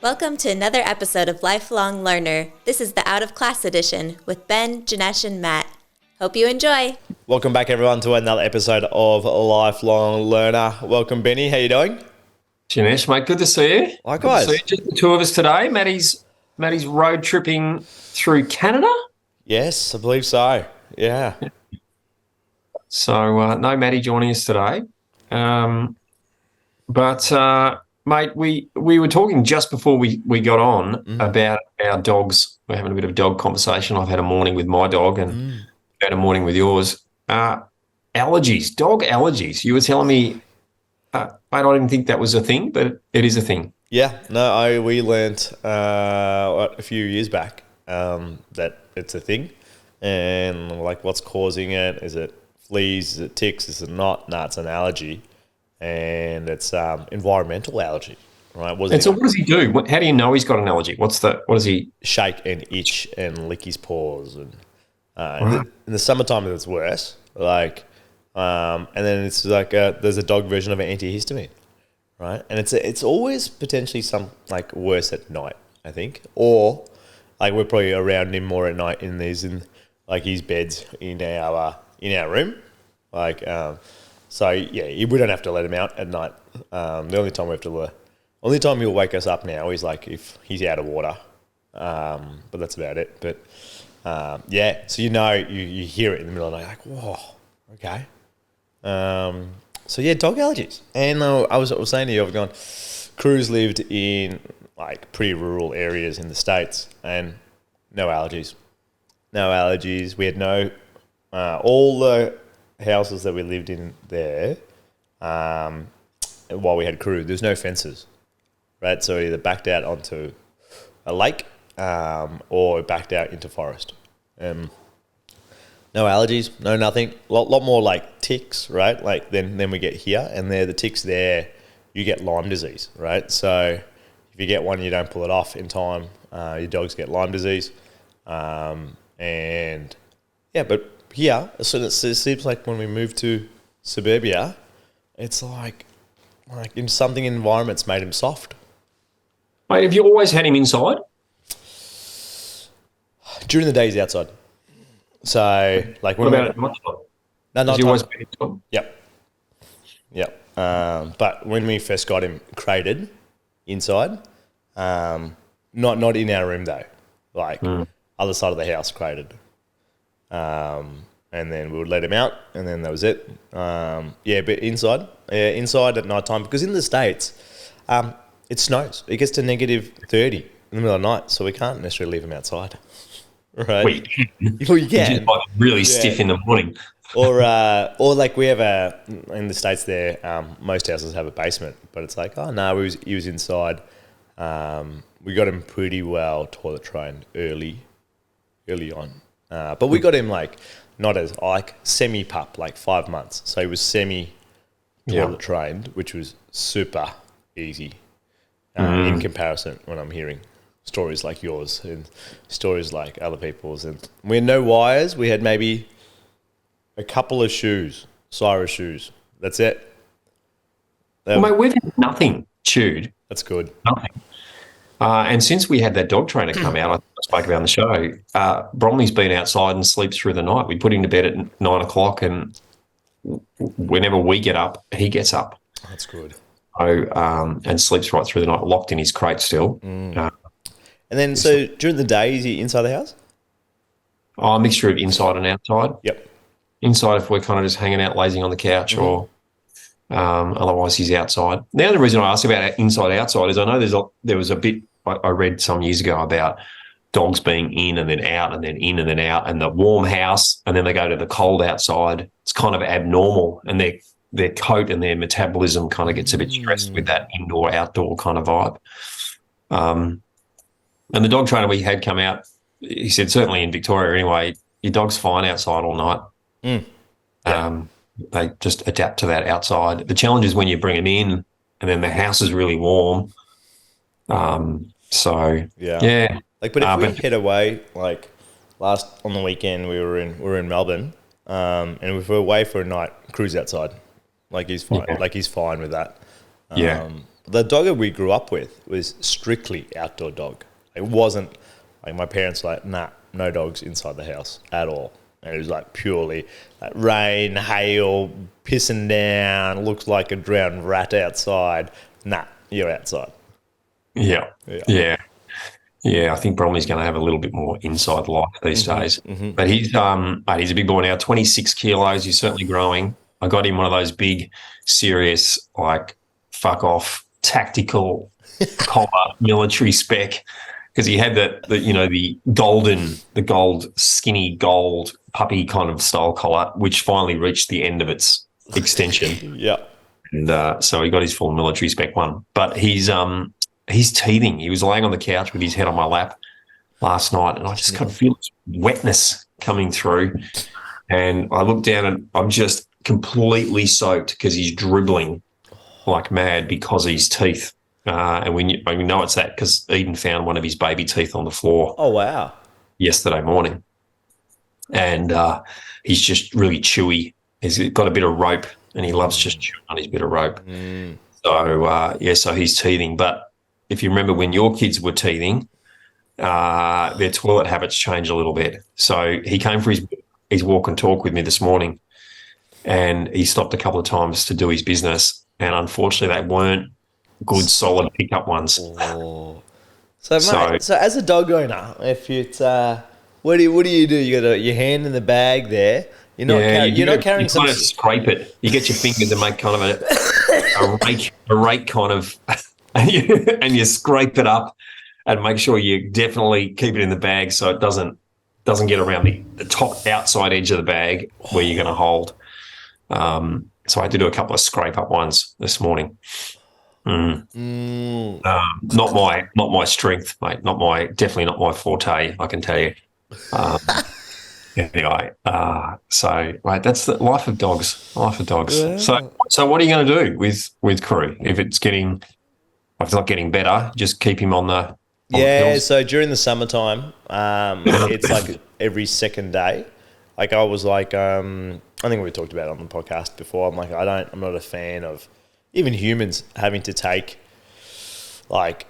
Welcome to another episode of Lifelong Learner. This is the Out of Class edition with Ben, Janesh, and Matt. Hope you enjoy. Welcome back, everyone, to another episode of Lifelong Learner. Welcome, Benny. How you doing? Janesh, mate, good to see you. Likewise. Good to see you. Just the two of us today. Matty's road tripping through Canada. Yes, I believe so. Yeah. So no Matty joining us today. Mate, we were talking just before we got on about our dogs. We're having a bit of dog conversation. I've had a morning with my dog and had a morning with yours. Allergies, dog allergies. You were telling me, mate, I didn't think that was a thing, but it is a thing. Yeah. No, we learnt a few years back that it's a thing. And like, what's causing it? Is it fleas? Is it ticks? Is it not? No, it's an allergy. And it's environmental allergy, right? So what does he do? How do you know he's got an allergy? What does he... Shake and itch and lick his paws. And in the summertime, it's worse. Like, and then it's like there's a dog version of an antihistamine, right? And it's always potentially some like worse at night, I think, or like we're probably around him more at night in like his beds in our room, like. So yeah, we don't have to let him out at night. The only time he'll wake us up now is like if he's out of water, but that's about it. But yeah, so you hear it in the middle of the night, like whoa, okay. So yeah, dog allergies. And I was saying to you, I've gone. Cruz lived in like pretty rural areas in the States, and no allergies. We had all the houses that we lived in there, while we had crew, there's no fences, right? So either backed out onto a lake, or backed out into forest. No allergies, no nothing. Lot more like ticks, right? Like then we get here, and the ticks there, you get Lyme disease, right? So if you get one, you don't pull it off in time, your dogs get Lyme disease, and yeah, but. Here, so it seems like when we move to suburbia, it's like in something environment's made him soft. Mate, have you always had him inside? During the day, he's outside. So, like when what about at night time? No, not has he always been inside? Yep. But when we first got him crated inside, not in our room though, like other side of the house crated. And then we would let him out, and then that was it. But inside at night time, because in the States, it snows. It gets to -30 in the middle of the night, so we can't necessarily leave him outside, right? Well, you can. Just like really stiff in the morning. Or like we have in the States there, most houses have a basement, but it's like, oh no, he was inside. We got him pretty well toilet trained early on. But we got him like not as like semi-pup, like 5 months. So he was semi-toilet trained, which was super easy in comparison when I'm hearing stories like yours and stories like other people's. And we had no wires. We had maybe a couple of shoes, Cyrus shoes. That's it. Mate, we've had nothing chewed. That's good. Nothing. And since we had that dog trainer come out, I spoke about on the show, Bromley's been outside and sleeps through the night. We put him to bed at 9 o'clock, and whenever we get up, he gets up. That's good. So, and sleeps right through the night, locked in his crate still. And then, so during the day, is he inside the house? A mixture of inside and outside. Yep. Inside if we're kind of just hanging out, lazing on the couch, or otherwise he's outside. The only reason I asked about inside-outside is I know there was a bit I read some years ago about dogs being in and then out and then in and then out, and the warm house, and then they go to the cold outside. It's kind of abnormal, and their coat and their metabolism kind of gets a bit stressed with that indoor-outdoor kind of vibe. And the dog trainer we had come out, he said certainly in Victoria anyway, your dog's fine outside all night. They just adapt to that outside. The challenge is when you bring them in and then the house is really warm. Yeah. Like, but if we head away, like on the weekend we were in Melbourne, and if we're away for a night, cruise outside. Like he's fine. Yeah. Like he's fine with that. The dog that we grew up with was strictly outdoor dog. It wasn't like my parents were like, nah, no dogs inside the house at all. And it was like purely like rain, hail, pissing down, looks like a drowned rat outside. Nah, you're outside. Yeah. I think Bromley's going to have a little bit more inside life these days. But he's a big boy now, 26 kilos. He's certainly growing. I got him one of those big, serious, like fuck off, tactical collar, military spec, because he had the gold, skinny gold puppy kind of style collar, which finally reached the end of its extension. Yeah. And so he got his full military spec one. But he's teething. He was laying on the couch with his head on my lap last night, and I just kind of feel this wetness coming through. And I look down and I'm just completely soaked because he's dribbling like mad because of his teeth. And we know it's that because Eden found one of his baby teeth on the floor. Oh, wow. Yesterday morning. And he's just really chewy. He's got a bit of rope and he loves just chewing on his bit of rope. So he's teething. But if you remember when your kids were teething, their toilet habits change a little bit. So he came for his walk and talk with me this morning, and he stopped a couple of times to do his business. And unfortunately, they weren't good, solid pickup ones. Oh. So as a dog owner, if it's what do you do? You got your hand in the bag there. You're not carrying some. You kind of scrape it. You get your fingers and make kind of a rake kind of, and you scrape it up and make sure you definitely keep it in the bag so it doesn't get around the top outside edge of the bag where you're going to hold. So I had to do a couple of scrape up ones this morning. Not my strength, mate. Definitely not my forte, I can tell you. Anyway, so mate, that's the life of dogs. Yeah. So what are you going to do with Crew if it's not getting better? Just keep him on the hills? So during the summertime, it's like every second day. Like I was like, I think we talked about it on the podcast before. I'm like, I'm not a fan of even humans having to take like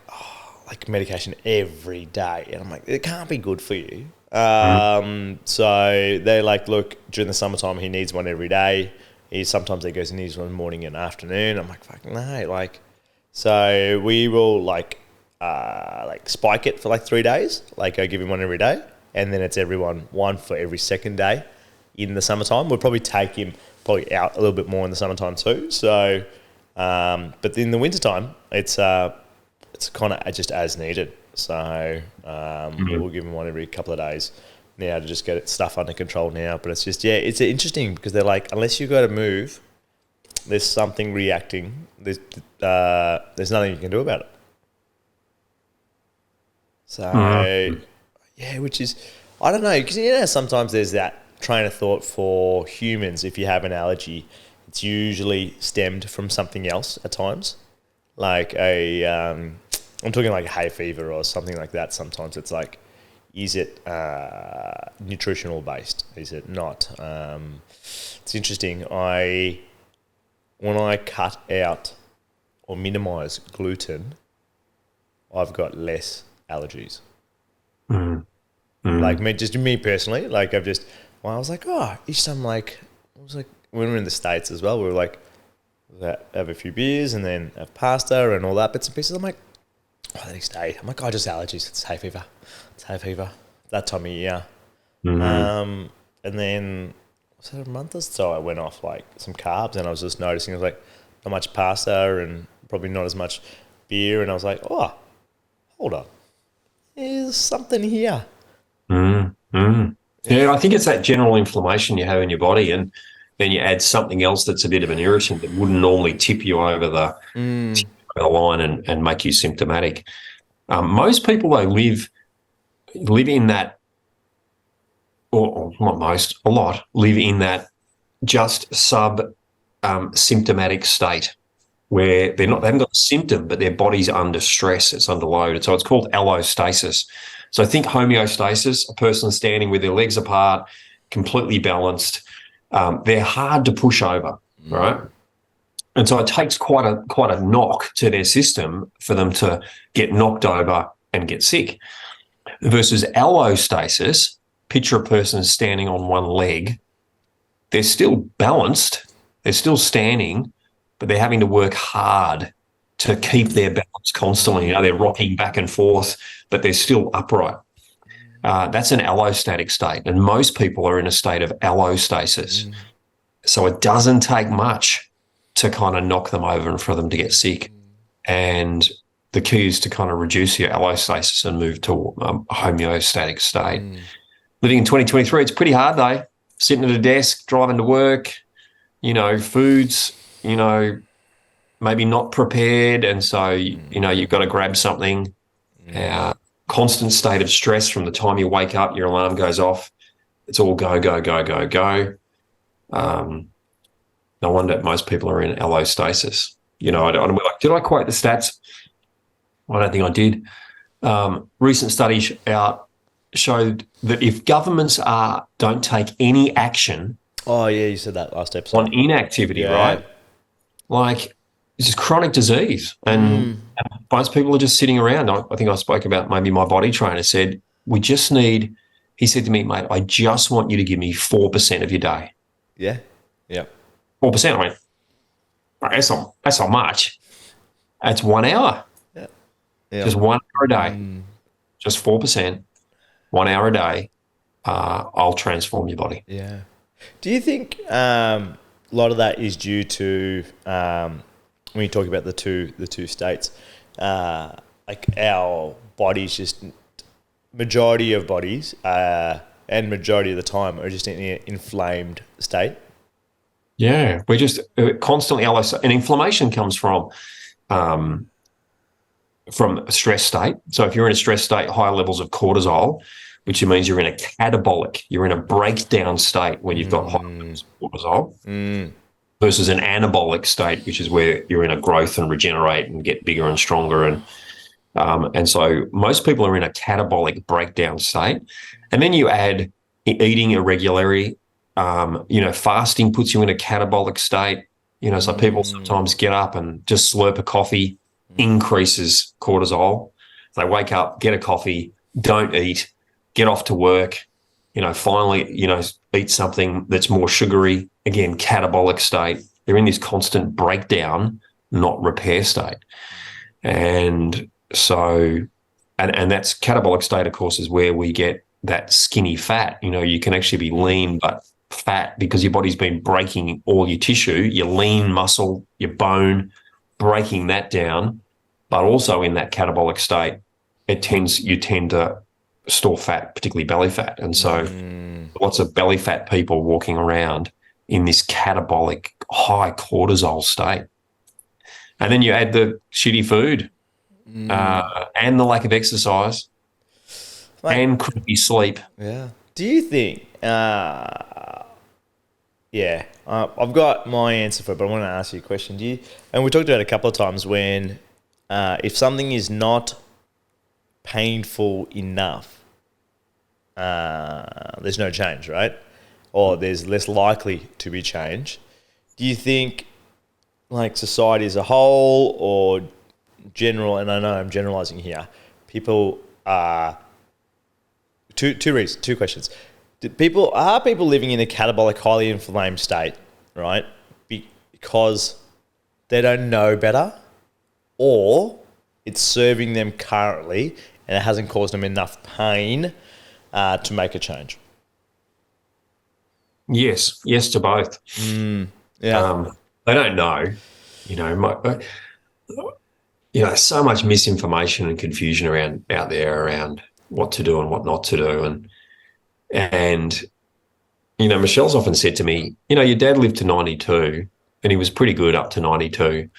medication every day, and I'm like, it can't be good for you. So they're like, look, during the summertime, he needs one every day. Sometimes he goes and needs one morning and afternoon. I'm like, fuck no, so we will spike it for like 3 days. Like I give him one every day, and then it's one for every second day in the summertime. We'll probably take him out a little bit more in the summertime too. So, but in the wintertime, it's kind of just as needed. So we'll give him one every couple of days now to just get stuff under control now. But it's just, it's interesting because they're like, unless you got to move, there's something reacting. There's nothing you can do about it. So, which is, I don't know, because sometimes there's that train of thought for humans. If you have an allergy, it's usually stemmed from something else at times, like I'm talking like a hay fever or something like that. Sometimes it's like, is it nutritional based? Is it not? It's interesting. When I cut out or minimize gluten, I've got less allergies. Like me personally, like I was like, when we were in the States as well, we were like, have a few beers and then have pasta and all that bits and pieces. I'm like, the next day, I'm like, just allergies. It's hay fever. That time of year. And then a month or so, I went off like some carbs, and I was just noticing, I was like, not much pasta and probably not as much beer. And I was like, hold up. There's something here. Yeah, I think it's that general inflammation you have in your body, and then you add something else that's a bit of an irritant that wouldn't normally tip you over the line and make you symptomatic. Most people, though, live in that, or not most, a lot, live in that just symptomatic state where they haven't got a symptom, but their body's under stress, it's under load. So it's called allostasis. So think homeostasis, a person standing with their legs apart, completely balanced. They're hard to push over, right? And so it takes quite a knock to their system for them to get knocked over and get sick. Versus allostasis, picture a person standing on one leg. They're still balanced, they're still standing, but they're having to work hard to keep their balance constantly. They're rocking back and forth, but they're still upright. That's an allostatic state, and most people are in a state of allostasis. So it doesn't take much to kind of knock them over and for them to get sick. And the key is to kind of reduce your allostasis and move to a homeostatic state. Living in 2023, it's pretty hard though. Sitting at a desk, driving to work, foods, maybe not prepared. And so, you've got to grab something. Constant state of stress from the time you wake up, your alarm goes off. It's all go, go, go, go, go. No wonder most people are in allostasis. Did I quote the stats? I don't think I did. Recent studies out showed that if governments don't take any action. Oh yeah, you said that last episode. On inactivity, right? Like it's just chronic disease, and most people are just sitting around. I think I spoke about maybe my body trainer said we just need. He said to me, mate, I just want you to give me 4% of your day. Yeah. 4%. I went, that's not much. That's 1 hour. Yeah. Just 1 hour a day. Just 4%, 1 hour a day. I'll transform your body. Yeah. Do you think a lot of that is due to when you talk about the two states, like our bodies, just majority of bodies and majority of the time are just in an inflamed state? Yeah, we're just constantly and inflammation comes from a stress state. So if you're in a stress state, higher levels of cortisol, which means you're in a catabolic, you're in a breakdown state when you've got high levels of cortisol, versus an anabolic state, which is where you're in a growth and regenerate and get bigger and stronger. And so most people are in a catabolic breakdown state. And then you add eating irregularity. Fasting puts you in a catabolic state. So people sometimes get up and just slurp a coffee, increases cortisol. They wake up, get a coffee, don't eat, get off to work, finally, eat something that's more sugary, again, catabolic state. They're in this constant breakdown, not repair state. And so, and that's catabolic state, of course, is where we get that skinny fat. You can actually be lean, but fat because your body's been breaking all your tissue, your lean muscle, your bone, breaking that down. But also in that catabolic state, you tend to store fat, particularly belly fat. And so lots of belly fat people walking around in this catabolic high cortisol state. And then you add the shitty food and the lack of exercise and crappy sleep. Yeah. Do you think, I've got my answer for it, but I want to ask you a question. And we talked about it a couple of times when if something is not painful enough, there's no change, right? Or there's less likely to be change. Do you think, like society as a whole or general, and I know I'm generalizing here, people are, two questions. Are people living in a catabolic, highly inflamed state, right? Because they don't know better, or it's serving them currently and it hasn't caused them enough pain to make a change? Yes to both. Yeah. They don't know, so much misinformation and confusion out there around what to do and what not to do. And Michelle's often said to me, your dad lived to 92 and he was pretty good up to 92.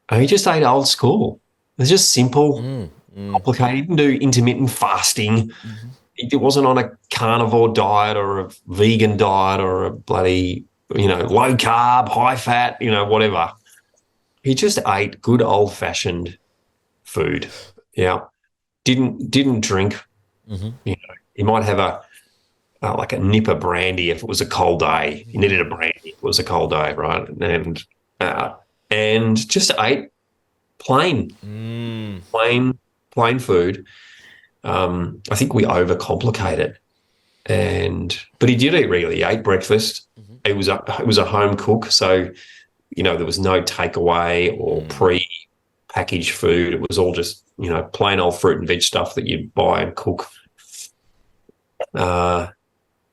And he just ate old school. It's just simple, complicated. He didn't do intermittent fasting. It wasn't on a carnivore diet or a vegan diet or a bloody, low carb, high fat, whatever. He just ate good old fashioned food. Yeah. Didn't drink. He might have a nip of brandy if it was a cold day. He needed a brandy if it was a cold day, right? and just ate plain food. I think we overcomplicate it. But he did eat regularly. He ate breakfast. It was a home cook, so there was no takeaway or pre-packaged food. It was all just plain old fruit and veg stuff that you buy and cook.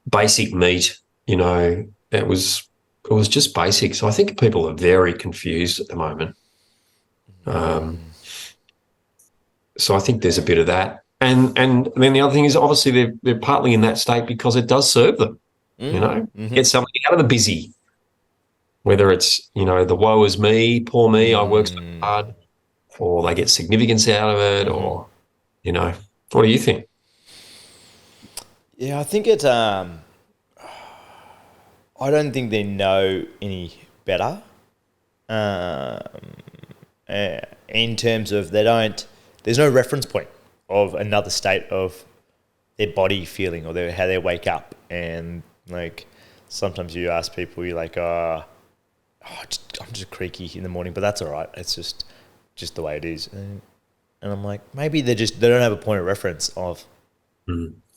Basic meat. It was just basic. So I think people are very confused at the moment. So I think there's a bit of that. And then the other thing is obviously they're partly in that state because it does serve them, get something out of the busy, whether it's, the woe is me, poor me, I work so hard, or they get significance out of it or, what do you think? Yeah, I think it's, I don't think they know any better in terms of there's no reference point of another state of their body feeling or how they wake up. And like sometimes you ask people, you're like, I'm just creaky in the morning, but that's all right. It's just the way it is. And I'm like, maybe they don't have a point of reference of,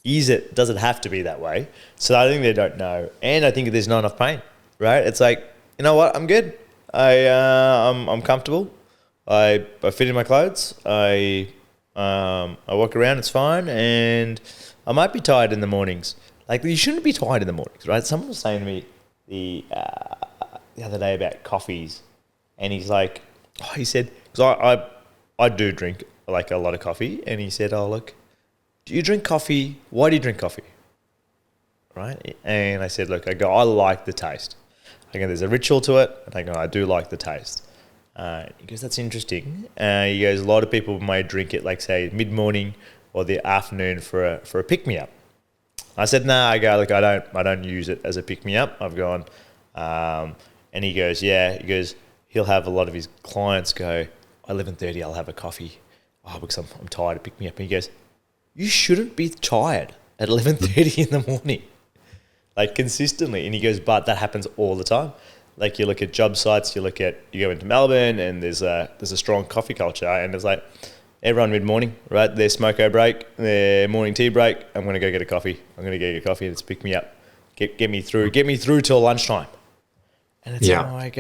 does it have to be that way? So I think they don't know. And I think there's not enough pain, right? It's like, you know what? I'm good. I'm comfortable. I fit in my clothes. I walk around. It's fine, and I might be tired in the mornings. Like you shouldn't be tired in the mornings, right? Someone was saying to me the other day about coffees, and he's like, he said, because I do drink like a lot of coffee, and he said, look, do you drink coffee? Why do you drink coffee? Right? And I said, look, I like the taste. I go, there's a ritual to it, and I do like the taste. He goes, that's interesting. He goes, a lot of people may drink it, like say mid-morning or the afternoon for a pick-me-up. I said, no. I go, look, I don't use it as a pick-me-up. I've gone, and he goes, yeah. He goes, he'll have a lot of his clients go, 11:30, I'll have a coffee. Because I'm tired. Pick me up. And he goes, you shouldn't be tired at 11:30 in the morning, like consistently. And he goes, but that happens all the time. Like you look at job sites, you go into Melbourne, and there's a strong coffee culture, and it's like everyone mid-morning, right? Their smoko break, their morning tea break. I'm going to go get a coffee. I'm going to go get a coffee, and it's pick me up, get me through till lunchtime. And it's like,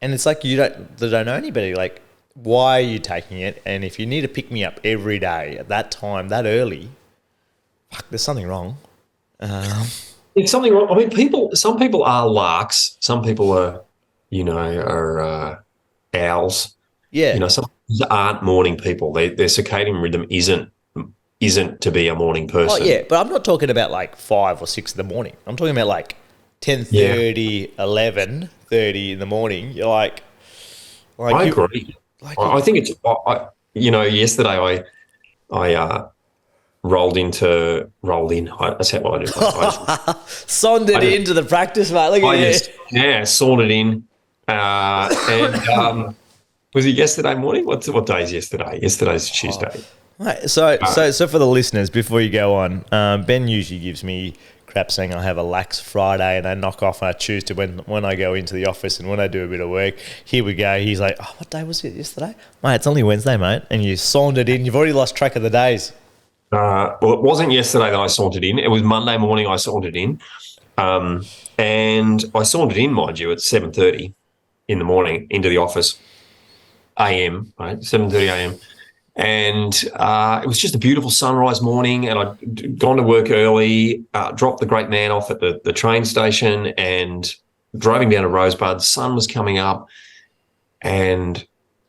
and it's like they don't know anybody. Like, why are you taking it? And if you need to pick me up every day at that time, that early, there's something wrong. It's something wrong. I mean, some people are larks. Some people are, owls. Yeah. Some aren't morning people. Their circadian rhythm isn't to be a morning person. Oh, yeah. But I'm not talking about like 5 or 6 in the morning. I'm talking about like 10:30, 11:30 in the morning. You're like I agree. I think it's, yesterday I rolled in. That's how I do. Sonded into the practice, mate. Look at you. Yeah, sauntered in. And was it yesterday morning? What day is yesterday? Yesterday's Tuesday. Right. So for the listeners, before you go on, Ben usually gives me crap saying I have a lax Friday and I knock off on a Tuesday when I go into the office and when I do a bit of work. Here we go. He's like, what day was it yesterday? Mate, it's only Wednesday, mate. And you sauntered in. You've already lost track of the days. Well, it wasn't yesterday that I sauntered in. It was Monday morning I sauntered in. And I sauntered in, mind you, at 7:30 in the morning into the office, a.m., right, 7:30 a.m. And it was just a beautiful sunrise morning, and I'd gone to work early, dropped the great man off at the train station and drove him down to Rosebud. Sun was coming up and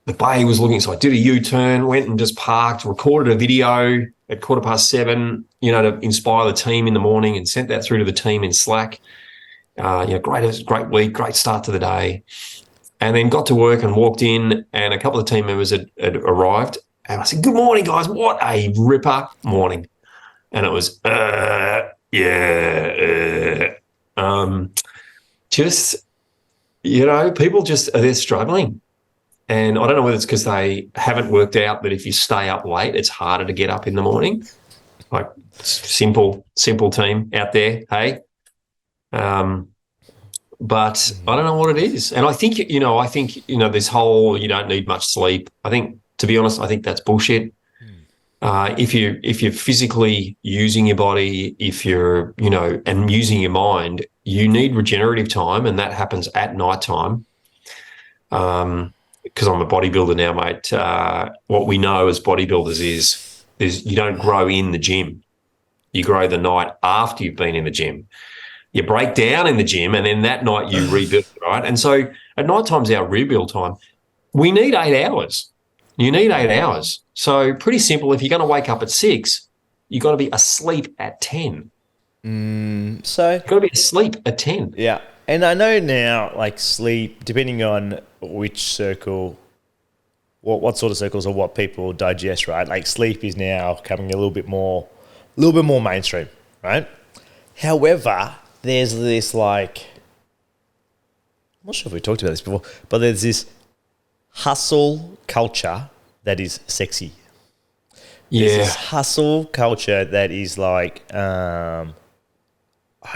the bay was looking, so I did a U-turn, went and just parked, recorded a video at 7:15, to inspire the team in the morning and sent that through to the team in Slack. Great week, great start to the day. And then got to work and walked in, and a couple of team members had arrived. And I said, good morning, guys. What a ripper morning. And it was, people they're struggling. And I don't know whether it's because they haven't worked out that if you stay up late, it's harder to get up in the morning. Like simple team out there, hey? but I don't know what it is. And I think this whole you don't need much sleep. I think, to be honest, I think that's bullshit. If you're physically using your body, if you're and using your mind, you need regenerative time, and that happens at night time. Because I'm a bodybuilder now, mate. What we know as bodybuilders is you don't grow in the gym. You grow the night after you've been in the gym. You break down in the gym, and then that night you rebuild, right? And so at night time's our rebuild time. We need 8 hours. You need 8 hours. So pretty simple. If you're going to wake up at 6, you've got to be asleep at 10. So You've got to be asleep at 10. yeah, and I know now, like sleep, depending on which circle, what sort of circles or what people digest, right? Like sleep is now coming a little bit more mainstream, right? However, there's this like, I'm not sure if we talked about this before, but there's this hustle culture that is sexy. There's this hustle culture that is like,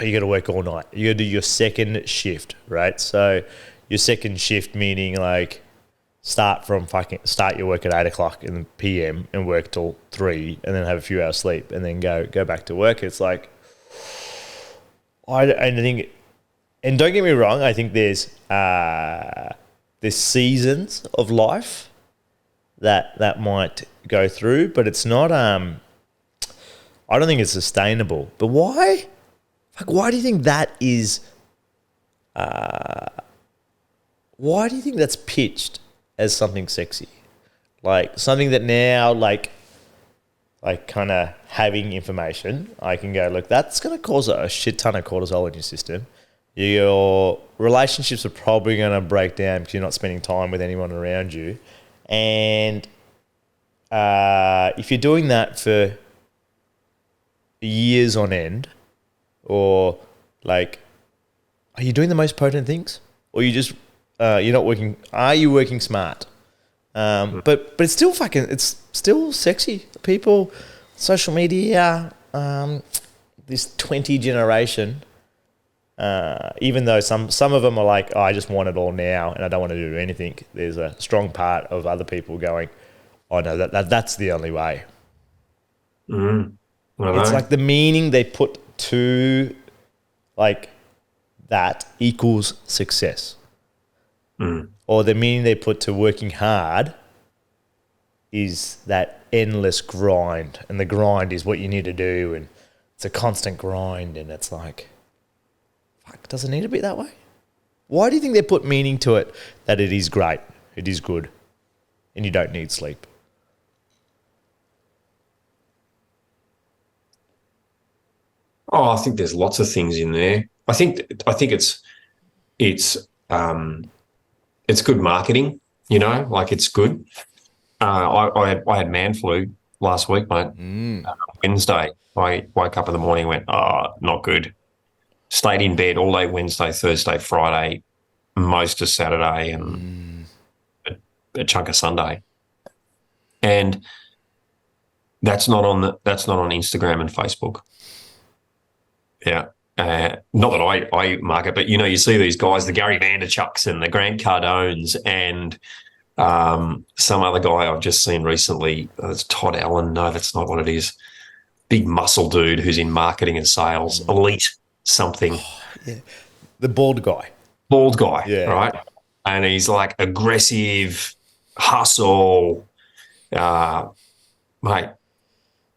you got to work all night. You got to do your second shift, right? So your second shift meaning like start your work at 8 o'clock in the PM and work till 3 and then have a few hours sleep and then go back to work. It's like, I think, and don't get me wrong, I think there's seasons of life that might go through, but it's not, I don't think it's sustainable. But why? Like, why do you think that is, why do you think that's pitched as something sexy? Like something that now, like kind of having information, I can go, look, that's going to cause a shit ton of cortisol in your system. Your relationships are probably going to break down because you're not spending time with anyone around you. And if you're doing that for years on end, or like, are you doing the most potent things? Or you just, you're not working, are you working smart? But it's still it's still sexy. People, social media, this 20 generation, even though some of them are like, oh, I just want it all now and I don't want to do anything. There's a strong part of other people going, oh no, that's the only way. It's like the meaning they put to like that equals success. Or the meaning they put to working hard is that endless grind, and the grind is what you need to do, and it's a constant grind, and it's like, fuck, does it need to be that way? Why do you think they put meaning to it that it is great, it is good, and you don't need sleep? Oh, I think there's lots of things in there. I think it's good marketing, like it's good. I had man flu last week, mate. Wednesday, I woke up in the morning and went, oh, not good. Stayed in bed all day Wednesday, Thursday, Friday, most of Saturday, and a chunk of Sunday. And that's not on Instagram and Facebook. Yeah. Not that I market, but you see these guys, the Gary Vaynerchuks and the Grant Cardones, and some other guy I've just seen recently. It's Todd Allen. No, that's not what it is. Big muscle dude who's in marketing and sales, elite something. Oh, yeah. The bald guy. Yeah. Right? And he's like aggressive, hustle. Mate,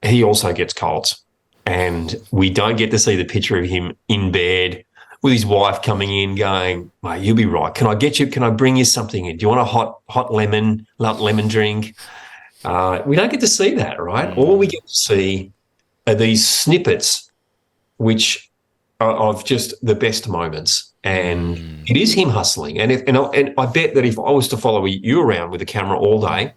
he also gets colds. And we don't get to see the picture of him in bed with his wife coming in going, mate, you'll be right. Can I bring you something in? Do you want a hot lemon drink? We don't get to see that, right? All we get to see are these snippets, which are of just the best moments. And it is him hustling. And I bet that if I was to follow you around with a camera all day,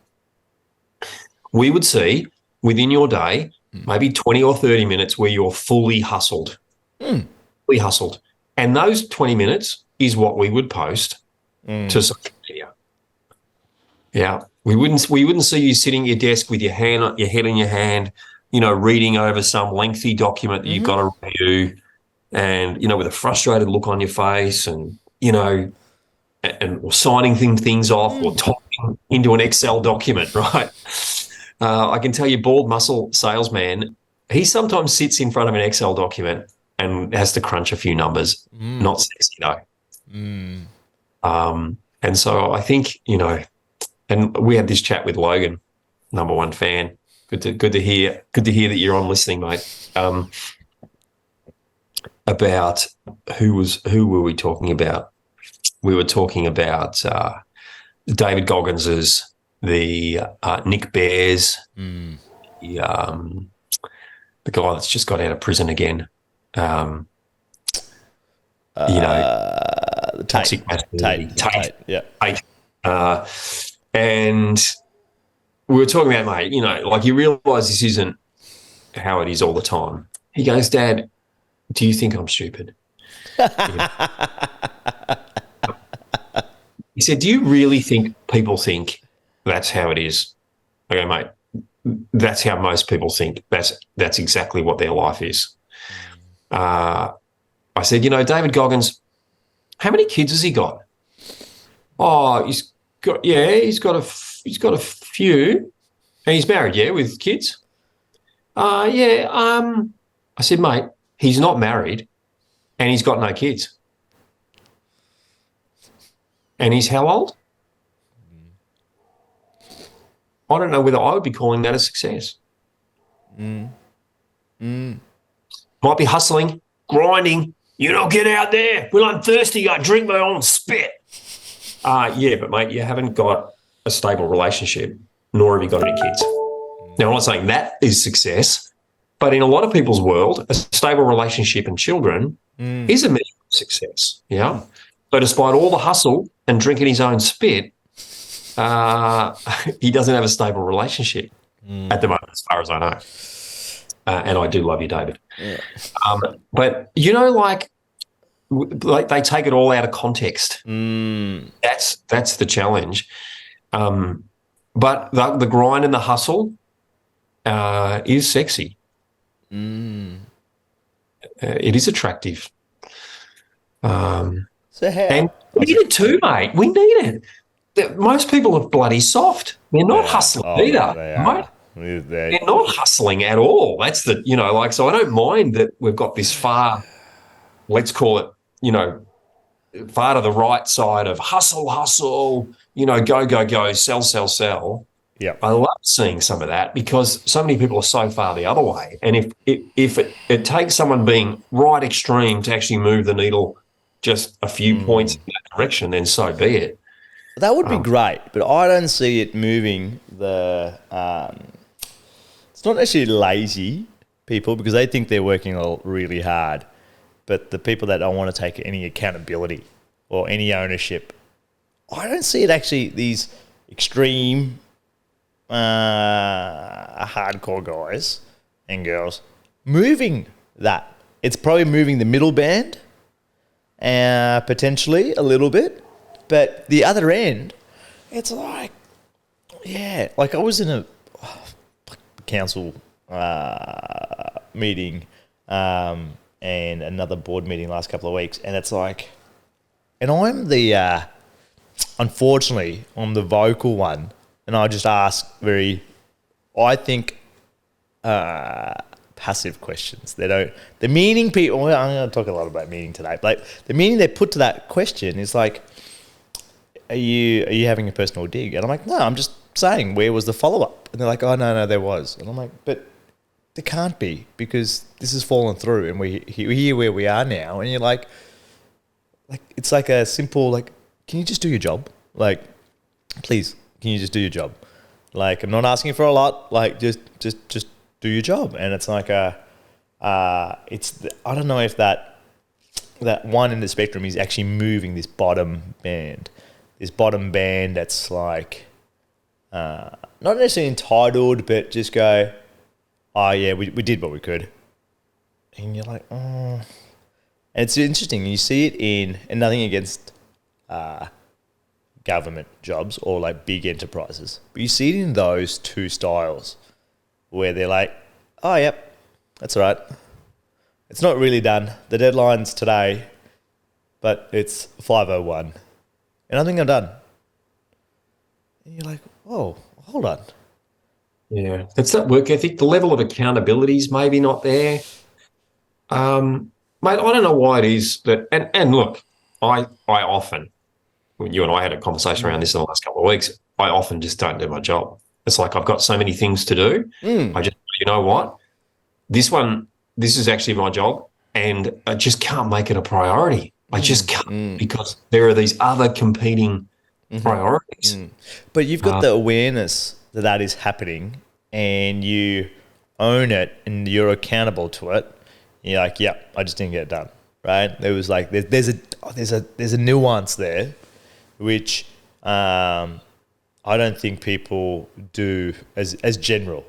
we would see within your day maybe 20 or 30 minutes where you're fully hustled. Fully hustled. And those 20 minutes is what we would post to social media. Yeah. We wouldn't see you sitting at your desk with your head in your hand, reading over some lengthy document that you've got to review, and, with a frustrated look on your face and or signing things off or typing into an Excel document, right? I can tell you, bald muscle salesman, he sometimes sits in front of an Excel document and has to crunch a few numbers. Not sexy, no. And so I think, and we had this chat with Logan, number one fan. Good to hear that you're on listening, mate. About who were we talking about? We were talking about David Goggins's, the Nick Bears, the guy that's just got out of prison again. The toxic masculinity. Tate. Yeah. Tate. And we were talking about, mate, you realise this isn't how it is all the time. He goes, Dad, do you think I'm stupid? He said, do you really think people think that's how it is? I go, mate, that's how most people think. That's exactly what their life is. I said, David Goggins, how many kids has he got? Oh, he's got a few. And he's married, yeah, with kids? I said, mate, he's not married and he's got no kids. And he's how old? I don't know whether I would be calling that a success. Might be hustling, grinding. Get out there. When I'm thirsty, I drink my own spit. Yeah, but mate, you haven't got a stable relationship, nor have you got any kids. Now, I'm not saying that is success, but in a lot of people's world, a stable relationship and children is a measure of success. Yeah. So despite all the hustle and drinking his own spit, he doesn't have a stable relationship at the moment, as far as I know. And I do love you, David. Yeah. But, like they take it all out of context. That's the challenge. But the grind and the hustle is sexy. It is attractive. And we need it too, mate. We need it. Most people are bloody soft. They're not hustling either, right? They're not hustling at all. That's so I don't mind that we've got this far, let's call it, far to the right side of hustle, go, sell. Yeah. I love seeing some of that because so many people are so far the other way. And if it takes someone being right extreme to actually move the needle just a few points in that direction, then so be it. That would be great, but I don't see it moving it's not actually lazy people because they think they're working really hard, but the people that don't want to take any accountability or any ownership, I don't see it actually, these extreme hardcore guys and girls moving that. It's probably moving the middle band, potentially a little bit, but the other end, it's like, like I was in a council meeting and another board meeting last couple of weeks, and it's like, and I'm the, unfortunately, I'm the vocal one, and I just ask I think, passive questions. The meaning people, I'm going to talk a lot about meaning today, but the meaning they put to that question is like, are you having a personal dig? And I'm like, no, I'm just saying, where was the follow-up? And they're like, oh, no, there was. And I'm like, but there can't be because this has fallen through and we're here where we are now. And you're like, it's like a simple, like, can you just do your job? Like, please, can you just do your job? Like, I'm not asking for a lot. Like, just do your job. And it's like I don't know if that one in the spectrum is actually moving this bottom band. This bottom band that's like, not necessarily entitled, but just go, oh yeah, we did what we could. And you're like, oh. And it's interesting. You see it in, and nothing against government jobs or like big enterprises, but you see it in those two styles where they're like, oh, yep, that's all right. It's not really done. The deadline's today. but it's 5:01, and I think I'm done. And you're like, whoa, hold on. Yeah, it's that work ethic. The level of accountability is maybe not there. Mate, I don't know why it is that, and look, I often, when you and I had a conversation around this in the last couple of weeks, I often just don't do my job. It's like I've got so many things to do. I just, you know what? This is actually my job, and I just can't make it a priority. I just can't because there are these other competing priorities. But you've got the awareness that is happening, and you own it, and you're accountable to it. You're like, yep, I just didn't get it done, right? There was like there's a nuance there, which I don't think people do as general.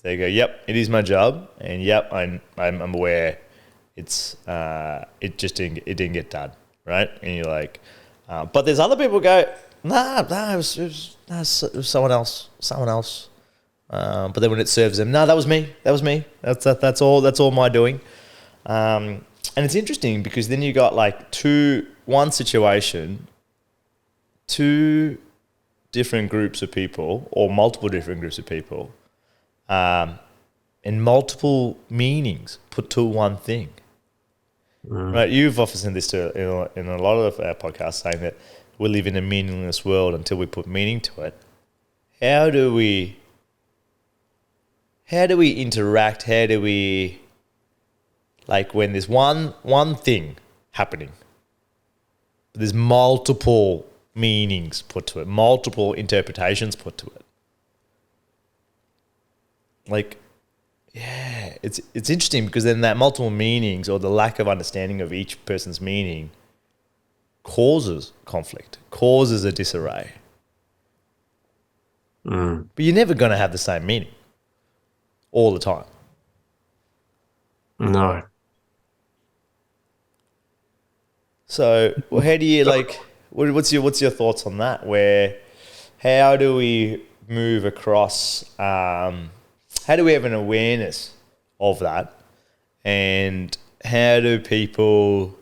They go, yep, it is my job, and yep, I'm aware it didn't get done, right? And you're like, but there's other people who go, nah, it was someone else. But then when it serves them, no, that was me. That's all my doing. And it's interesting because then you got like one situation, two different groups of people or multiple different groups of people, and multiple meanings put to one thing. Right? You've often said this in a lot of our podcasts, saying that we live in a meaningless world until we put meaning to it. How do we interact? How do we, like, when there's one thing happening, there's multiple meanings put to it, multiple interpretations put to it. Like, yeah, it's interesting because then that multiple meanings or the lack of understanding of each person's meaning causes conflict, causes a disarray. But you're never going to have the same meaning all the time. No. So, well, how do you what's your thoughts on that? How do we move across? How do we have an awareness of that, and how do people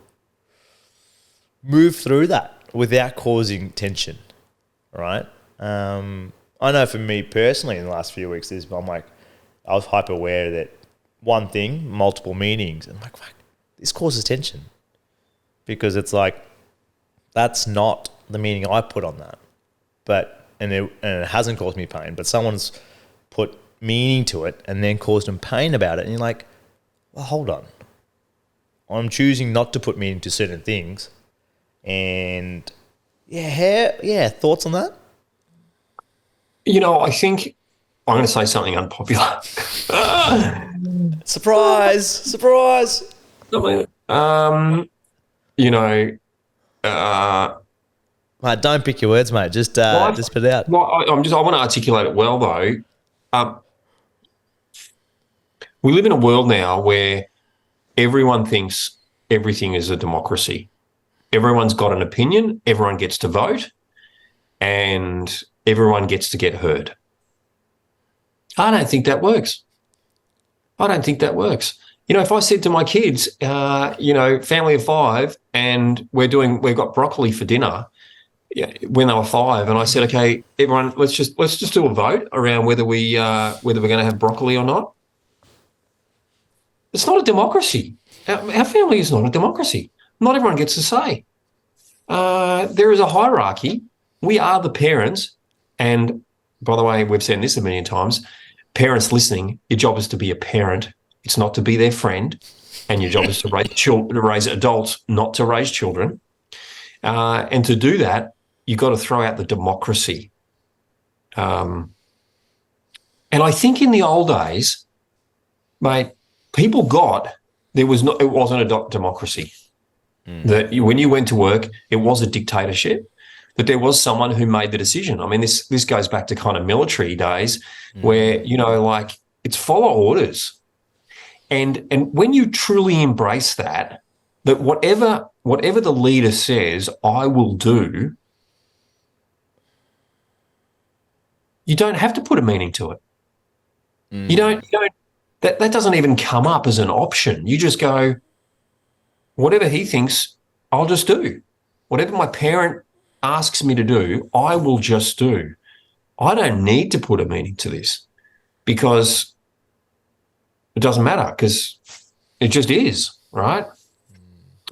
move through that without causing tension? Right? I know for me personally, in the last few weeks, I was hyper aware that one thing, multiple meanings, and I'm like, fuck, this causes tension. Because it's like, that's not the meaning I put on that. And it hasn't caused me pain, but someone's put meaning to it and then caused them pain about it. And you're like, well, hold on. I'm choosing not to put meaning to certain things. And thoughts on that? You know, I think I'm going to say something unpopular. Surprise! You know, mate, don't pick your words, mate. Just put it out. I want to articulate it well, though. We live in a world now where everyone thinks everything is a democracy. Everyone's got an opinion. Everyone gets to vote, and everyone gets to get heard. I don't think that works. You know, if I said to my kids, family of 5, and we've got broccoli for dinner when they were 5, and I said, okay, everyone, let's just do a vote around whether we're going to have broccoli or not. It's not a democracy. Our family is not a democracy. Not everyone gets a say. There is a hierarchy. We are the parents, and by the way, we've said this a million times. Parents listening, your job is to be a parent. It's not to be their friend, and your job is to raise adults, not to raise children. And to do that, you've got to throw out the democracy. And I think in the old days, mate, it wasn't a democracy. That when you went to work, it was a dictatorship, but there was someone who made the decision. I mean, this goes back to kind of military days where, like, it's follow orders. And when you truly embrace that whatever the leader says, I will do, you don't have to put a meaning to it. You don't that doesn't even come up as an option. You just go, whatever he thinks, I'll just do. Whatever my parent asks me to do, I will just do. I don't need to put a meaning to this because it doesn't matter because it just is, right?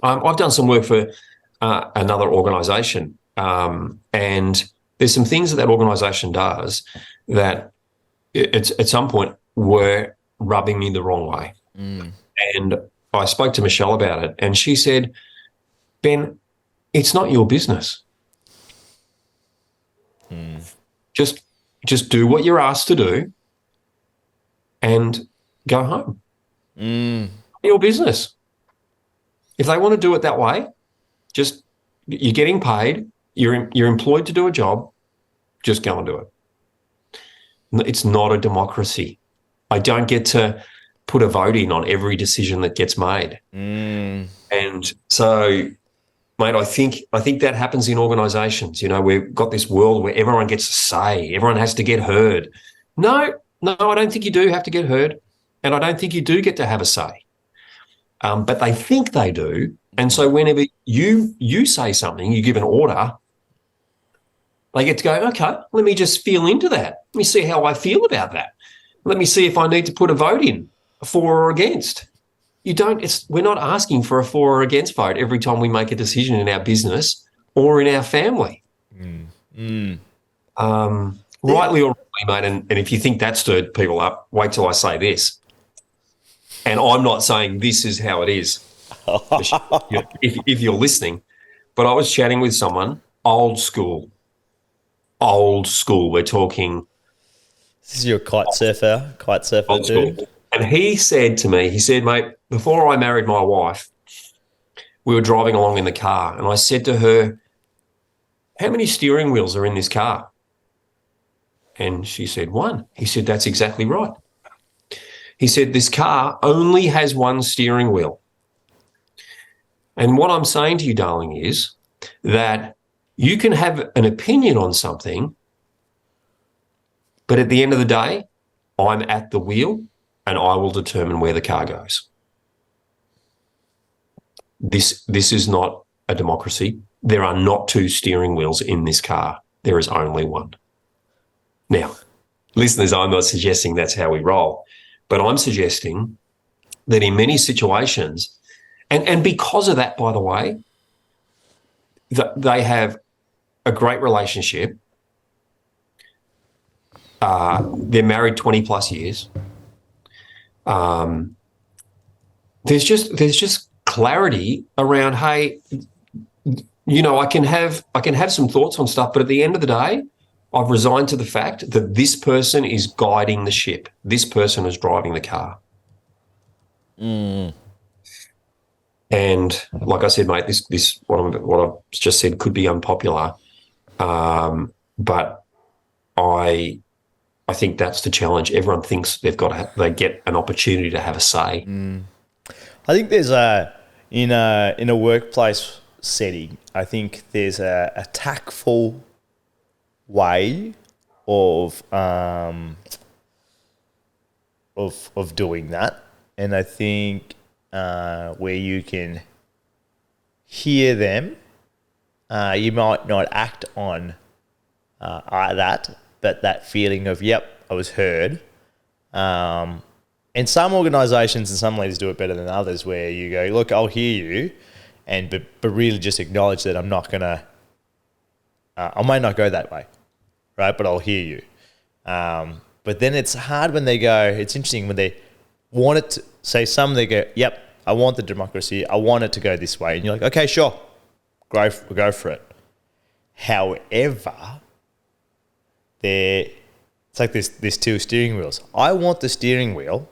I've done some work for another organisation, and there's some things that organisation does that at some point were rubbing me the wrong way. And I spoke to Michelle about it, and she said, Ben, it's not your business. Just do what you're asked to do and go home. Your business. If they want to do it that way, just you're getting paid, you're employed to do a job, just go and do it. It's not a democracy. I don't get to put a vote in on every decision that gets made. And so, mate, I think that happens in organisations. You know, we've got this world where everyone gets a say, everyone has to get heard. No, I don't think you do have to get heard, and I don't think you do get to have a say. But they think they do, and so whenever you say something, you give an order, they get to go, okay, let me just feel into that. Let me see how I feel about that. Let me see if I need to put a vote in, for or against. We're not asking for a for or against vote every time we make a decision in our business or in our family. Rightly or wrongly, mate, and if you think that stirred people up, wait till I say this. And I'm not saying this is how it is, if you're listening, but I was chatting with someone, old school. We're talking. This is your kite surfer old dude. School. And he said to me, mate, before I married my wife, we were driving along in the car, and I said to her, how many steering wheels are in this car? And she said, 1. He said, that's exactly right. He said, this car only has 1 steering wheel. And what I'm saying to you, darling, is that you can have an opinion on something, but at the end of the day, I'm at the wheel and I will determine where the car goes. This is not a democracy. There are not 2 steering wheels in this car. There is only 1. Now, listeners, I'm not suggesting that's how we roll, but I'm suggesting that in many situations, and because of that, by the way, they have a great relationship. They're married 20 plus years. There's just clarity around, hey, you know, I can have some thoughts on stuff, but at the end of the day, I've resigned to the fact that this person is guiding the ship. This person is driving the car. And like I said, mate, this what I've just said could be unpopular, but I think that's the challenge. Everyone thinks they get an opportunity to have a say. I think there's in a workplace setting, I think there's a tactful way of doing that, and I think where you can hear them, you might not act on that, but that feeling of, yep, I was heard. And some organisations and some leaders do it better than others, where you go, look, I'll hear you, but really just acknowledge that I'm not going to, I might not go that way, right? But I'll hear you. But then it's hard when they go, it's interesting when they want it to say some, they go, yep, I want the democracy, I want it to go this way. And you're like, okay, sure, go for it. However, it's like there's 2 steering wheels. I want the steering wheel,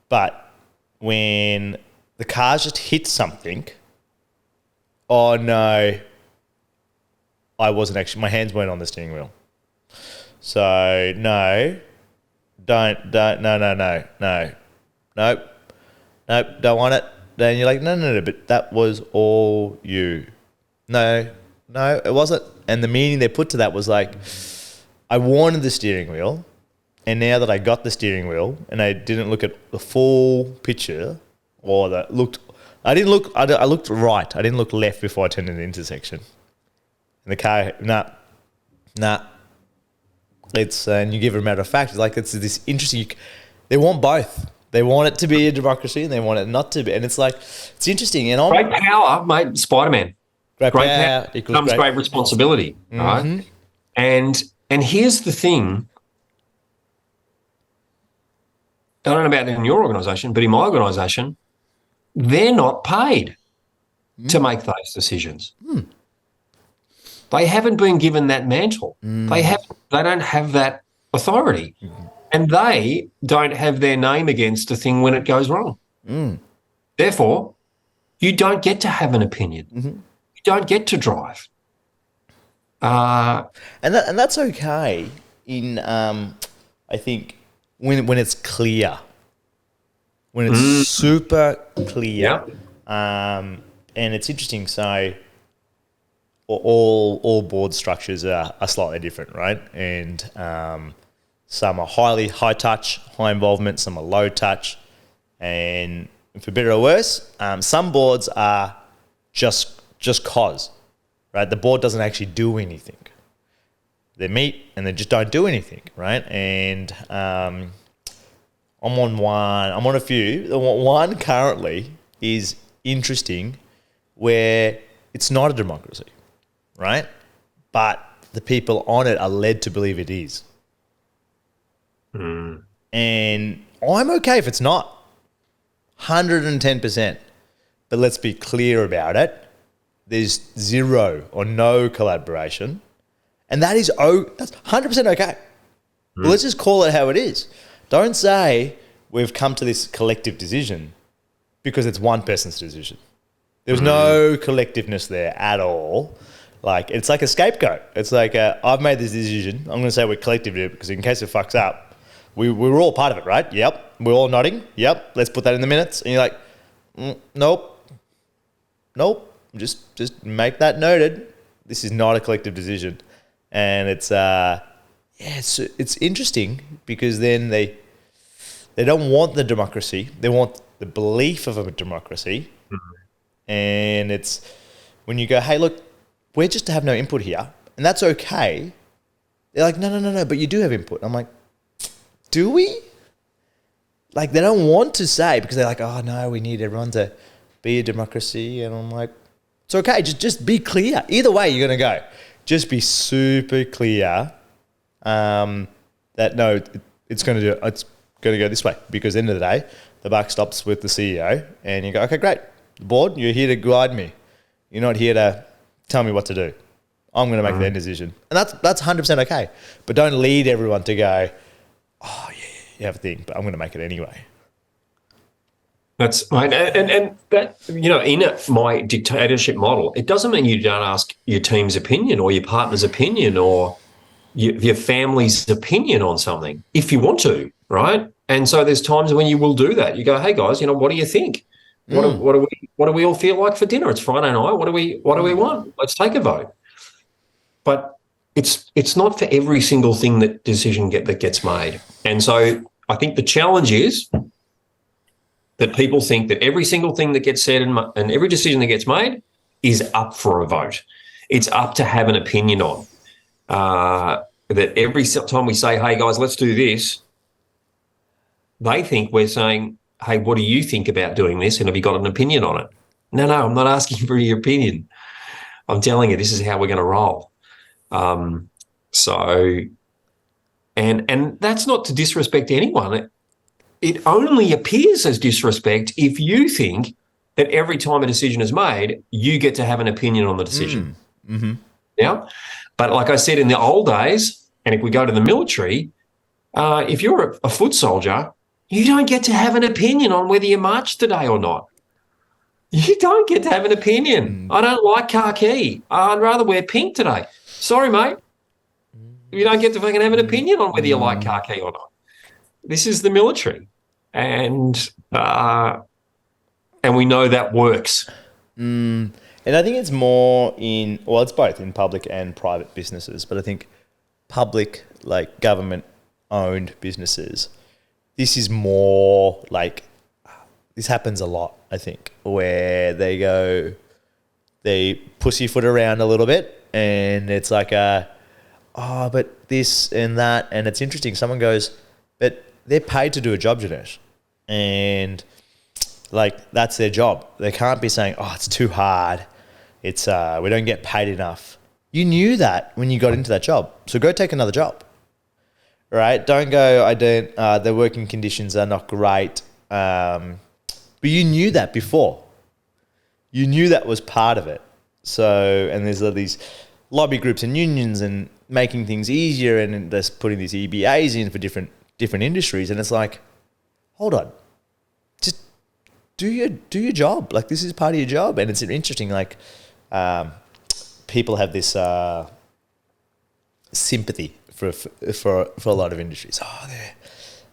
but when the car just hits something, oh no, I wasn't actually, my hands weren't on the steering wheel. So no, no, nope, don't want it. Then you're like, no, but that was all you. No, it wasn't. And the meaning they put to that was like, I wanted the steering wheel, and now that I got the steering wheel and I didn't look at the full picture, or that looked I didn't look. I looked right. I didn't look left before I turned in the intersection. And the car, nah. It's and you give it a matter of fact. It's like it's this interesting. They want both. They want it to be a democracy, and they want it not to be. And it's like it's interesting. And great power, mate. Spider-Man. Great power comes great responsibility, right? And here's the thing. I don't know about in your organisation, but in my organisation, they're not paid to make those decisions. They haven't been given that mantle. They don't have that authority. And they don't have their name against a thing when it goes wrong. Therefore, you don't get to have an opinion. You don't get to drive. And that's okay in I think when it's clear. When it's super clear. And it's interesting. So all board structures are slightly different, right? And some are high touch, high involvement, some are low touch. And for better or worse, some boards are just cause, right? The board doesn't actually do anything. They meet and they just don't do anything, right? And I'm on one. I'm on a few. The one currently is interesting where it's not a democracy, right? But the people on it are led to believe it is. And I'm okay if it's not. 110%. But let's be clear about it. There's zero or no collaboration. And that's 100% okay. But let's just call it how it is. Don't say we've come to this collective decision because it's one person's decision. There's no collectiveness there at all. Like, it's like a scapegoat. It's like, I've made this decision. I'm going to say we're collective here because in case it fucks up, we were all part of it, right? Yep. We're all nodding. Yep. Let's put that in the minutes. And you're like, nope. Just make that noted. This is not a collective decision. And it's interesting because then they don't want the democracy. They want the belief of a democracy. And it's when you go, hey, look, we're just to have no input here. And that's okay. They're like, no, but you do have input. I'm like, do we? Like, they don't want to say because they're like, oh, no, we need everyone to be a democracy. And I'm like, it's okay. Just be clear. Either way, you're going to go. Just be super clear that, no, it's going to go this way because at the end of the day, the buck stops with the CEO and you go, okay, great. The board, you're here to guide me. You're not here to tell me what to do. I'm going to make that decision. And that's 100% okay. But don't lead everyone to go, oh, yeah, you have a thing, but I'm going to make it anyway. That's right. And that, in my dictatorship model, it doesn't mean you don't ask your team's opinion or your partner's opinion or your family's opinion on something if you want to, right? And so there's times when you will do that. You go, hey, guys, what do you think? What do we all feel like for dinner? It's Friday night. What do we want? Let's take a vote. But it's not for every single thing that gets made. And so I think the challenge is that people think that every single thing that gets said and every decision that gets made is up for a vote. It's up to have an opinion on. That every time we say, hey, guys, let's do this, they think we're saying, hey, what do you think about doing this? And have you got an opinion on it? No, I'm not asking for your opinion. I'm telling you, this is how we're going to roll. And that's not to disrespect anyone. It only appears as disrespect if you think that every time a decision is made, you get to have an opinion on the decision. Yeah. But like I said, in the old days, and if we go to the military, if you're a foot soldier, you don't get to have an opinion on whether you march today or not. You don't get to have an opinion. I don't like khaki. I'd rather wear pink today. Sorry, mate. You don't get to fucking have an opinion on whether you like khaki or not. This is the military. And we know that works. And I think it's more it's both in public and private businesses, but I think public, like government-owned businesses, this is more like this happens a lot, I think, where they pussyfoot around a little bit, and it's like but this and that, and it's interesting. Someone goes, but they're paid to do a job, Janesh, and like that's their job. They can't be saying, oh, it's too hard. It's we don't get paid enough. You knew that when you got into that job, so go take another job. Right? Don't go. The working conditions are not great. But you knew that before. You knew that was part of it. So, and there's all these lobby groups and unions and making things easier, and they're putting these EBAs in for different industries, and it's like, hold on, just do your job. Like, this is part of your job, and it's interesting. Like, people have this sympathy for a lot of industries. Oh,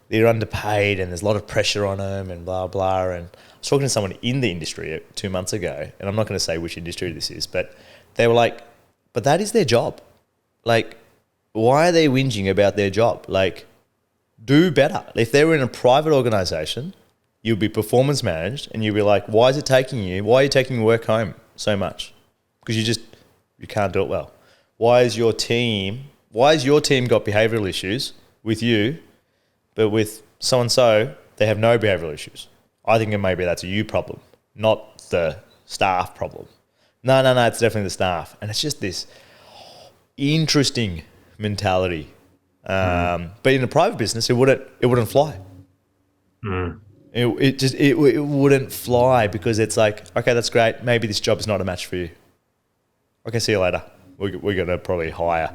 they're underpaid, and there's a lot of pressure on them, and blah blah. And I was talking to someone in the industry 2 months ago, and I'm not going to say which industry this is, but they were like, but that is their job. Like, why are they whinging about their job? Like, do better. If they were in a private organization, you'd be performance managed, and you'd be like, why are you taking work home so much? Because you can't do it well. Why has your team got behavioral issues with you, but with so-and-so, they have no behavioral issues? I think maybe that's a you problem, not the staff problem. No, it's definitely the staff. And it's just this interesting mentality. But in a private business, it wouldn't fly. It wouldn't fly, because it's like, okay, that's great. Maybe this job is not a match for you. Okay, see you later. We're going to probably hire,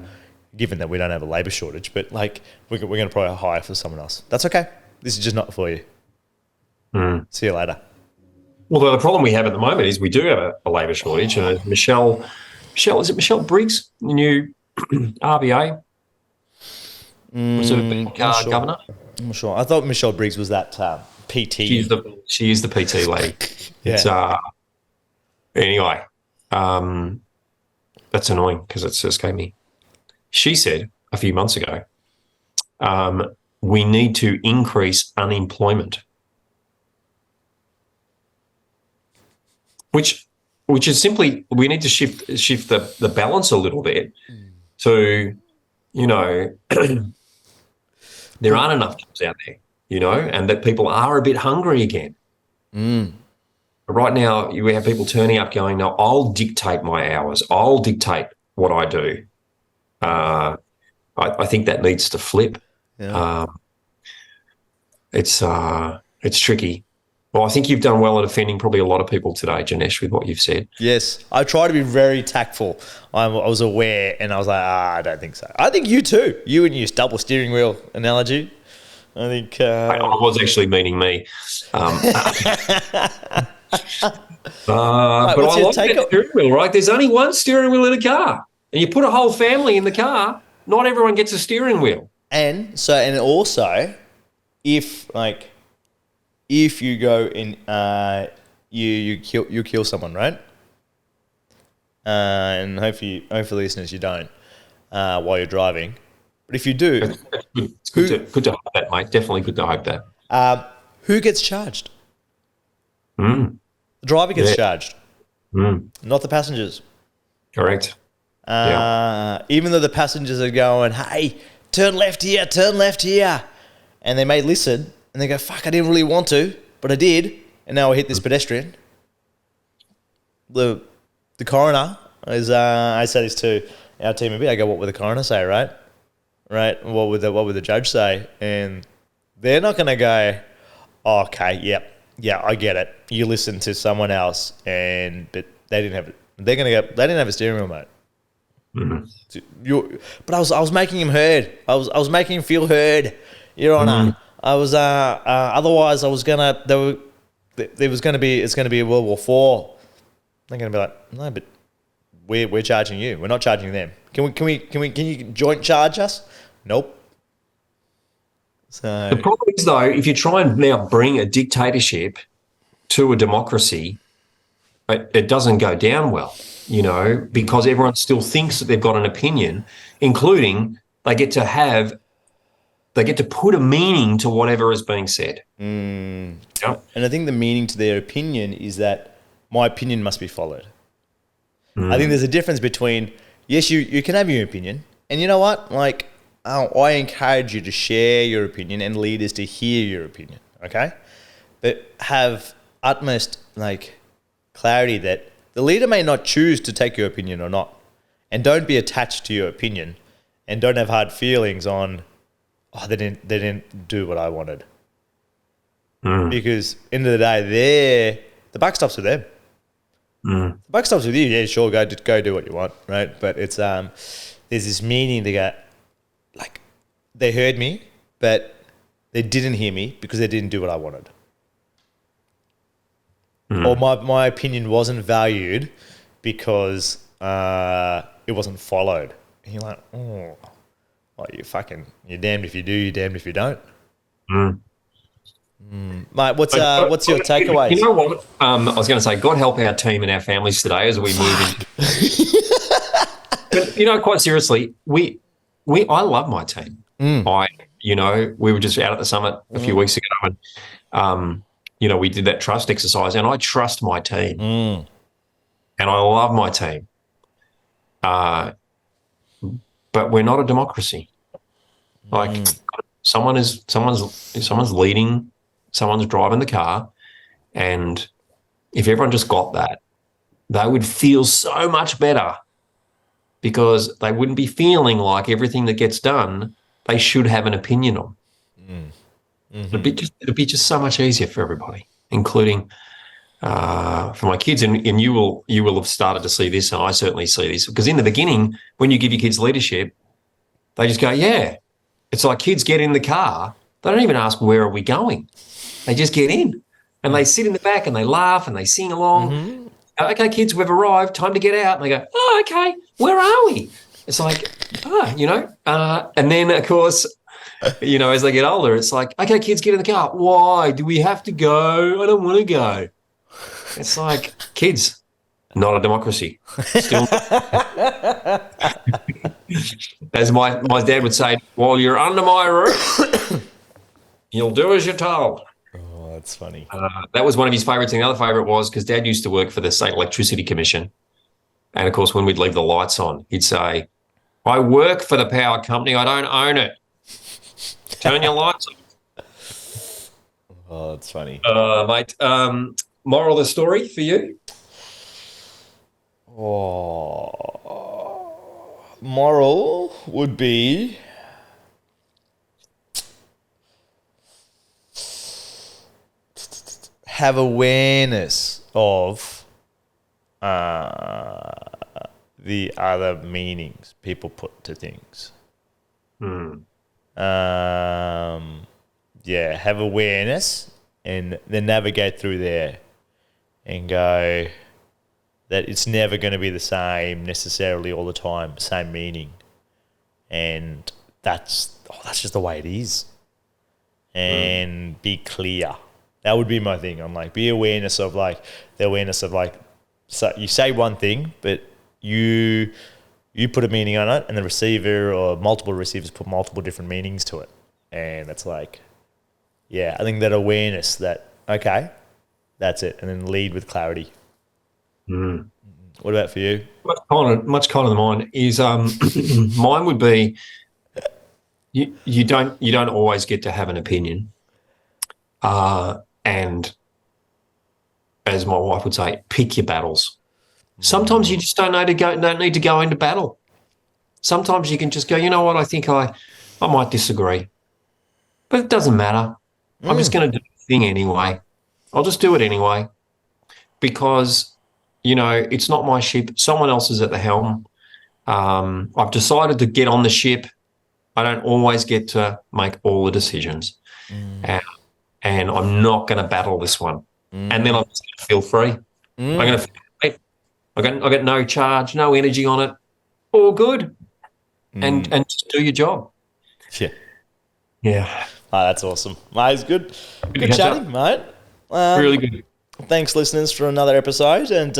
given that we don't have a labour shortage, but like we're going to probably hire for someone else. That's okay. This is just not for you. See you later. Well, the problem we have at the moment is we do have a labour shortage. Michelle, is it Michelle Briggs, the new RBA? Was it governor? I'm not sure. I thought Michelle Briggs was that PT. She is the PT lady. Yeah. Anyway, that's annoying because it's escaped me. She said a few months ago, we need to increase unemployment, which is simply, we need to shift the balance a little bit to, there aren't enough jobs out there, and that people are a bit hungry again. Right now, you have people turning up going, no, I'll dictate my hours. I'll dictate what I do. I think that needs to flip. Yeah. It's tricky. Well, I think you've done well at offending probably a lot of people today, Janesh, with what you've said. Yes, I try to be very tactful. I was aware, and I was like, I don't think so. I think you too. You and your double steering wheel analogy. I think I was actually meaning me. But I like that steering wheel, right? There's only one steering wheel in a car, and you put a whole family in the car. Not everyone gets a steering wheel. And also, if you go and you kill someone, right? And hopefully, listeners, you don't while you're driving. But if you do, it's good to hope that, mate. Definitely good to hope that. Who gets charged? The driver gets charged, not the passengers. Correct. Even though the passengers are going, hey, turn left here, and they may listen, and they go, fuck, I didn't really want to, but I did, and now I hit this pedestrian. The coroner, as I said this to our team a bit, I go, what would the coroner say, right? Right? What would the judge say? And they're not going to go, oh, okay, yeah, I get it. You listened to someone else, but they didn't have it. They're going to go, they didn't have a steering wheel, mate. But I was making him heard. I was making him feel heard, Your Honour. I was otherwise I was gonna. It's gonna be a World War IV. They're gonna be like, no, but we're charging you. We're not charging them. Can you joint charge us? Nope. So the problem is, though, if you try and now bring a dictatorship to a democracy, it doesn't go down well. Because everyone still thinks that they've got an opinion, including they get to have they get to put a meaning to whatever is being said. And I think the meaning to their opinion is that my opinion must be followed. I think there's a difference between, yes, you can have your opinion, and you know what? Like, I encourage you to share your opinion and leaders to hear your opinion, okay? But have utmost, like, clarity that the leader may not choose to take your opinion or not. And don't be attached to your opinion, and don't have hard feelings on, they didn't do what I wanted. Because end of the day, the buck stops with them. The buck stops with you. Yeah, sure, go do what you want, right? But it's there's this meaning to go, like, they heard me, but they didn't hear me because they didn't do what I wanted. Or my opinion wasn't valued because it wasn't followed. And you're like, oh, well, you're damned if you do, you're damned if you don't. Mate, what's your takeaways? You know what? I was going to say, God help our team and our families today as we move in. But, quite seriously, I love my team. We were just out at the summit a few weeks ago, and we did that trust exercise, and I trust my team, and I love my team. But we're not a democracy. Like, someone's leading, someone's driving the car, and if everyone just got that, they would feel so much better, because they wouldn't be feeling like everything that gets done they should have an opinion on. It'd be just so much easier for everybody, including for my kids. And you will have started to see this, and I certainly see this, because in the beginning, when you give your kids leadership, they just go, yeah. It's like kids get in the car. They don't even ask, where are we going? They just get in, and they sit in the back, and they laugh, and they sing along. Okay, kids, we've arrived. Time to get out. And they go, oh, okay, where are we? It's like, and then, of course, as they get older, it's like, okay, kids, get in the car. Why? Do we have to go? I don't want to go. It's like, kids, not a democracy. Still. As my dad would say, while you're under my roof, you'll do as you're told. Oh, that's funny. That was one of his favourites. And the other favourite was, because Dad used to work for the State Electricity Commission. And, of course, when we'd leave the lights on, he'd say, I work for the power company. I don't own it. Turn your lights on. Oh, that's funny. Mate, moral of the story for you? Moral would be have awareness of the other meanings people put to things. Have awareness and then navigate through there and go that it's never going to be the same necessarily all the time, same meaning. And that's just the way it is. And be clear. That would be my thing. I'm like, be awareness of so you say one thing, but you put a meaning on it, and the receiver or multiple receivers put multiple different meanings to it. And it's like, I think that awareness that, okay, that's it. And then lead with clarity. What about for you? Much kinder than mine is mine would be you don't always get to have an opinion. And as my wife would say, pick your battles. Sometimes you just don't need to go into battle. Sometimes you can just go, you know what, I think I might disagree. But it doesn't matter. I'm just going to do the thing anyway. I'll just do it anyway. Because, it's not my ship. Someone else is at the helm. I've decided to get on the ship. I don't always get to make all the decisions. And I'm not going to battle this one. And then I'm just going to feel free. I'm going to feel great. I got no charge, no energy on it. All good. And just do your job. Yeah. Oh, that's awesome. Mate, it's good. Good chatting, mate. Really good. Thanks, listeners, for another episode, and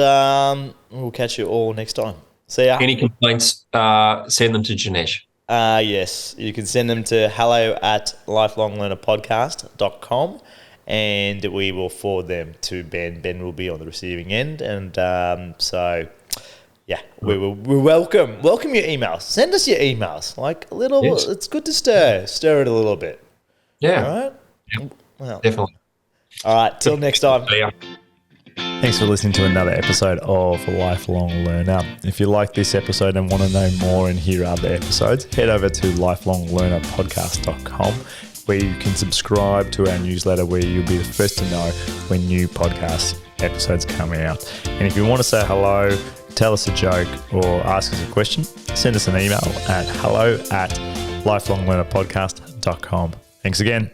we'll catch you all next time. See ya. Any complaints, send them to Janesh. Yes, you can send them to hello@lifelonglearnerpodcast.com and we will forward them to Ben. Ben will be on the receiving end. And we welcome your emails. Send us your emails. Like a little, It's good to stir it a little bit. Yeah. All right? Yep. Well, Definitely. all right, till next time. Yeah. Thanks for listening to another episode of Lifelong Learner. If you like this episode and want to know more and hear other episodes, head over to lifelonglearnerpodcast.com, where you can subscribe to our newsletter, where you'll be the first to know when new podcast episodes come out. And if you want to say hello, tell us a joke, or ask us a question, send us an email at hello@lifelonglearnerpodcast.com. Thanks again.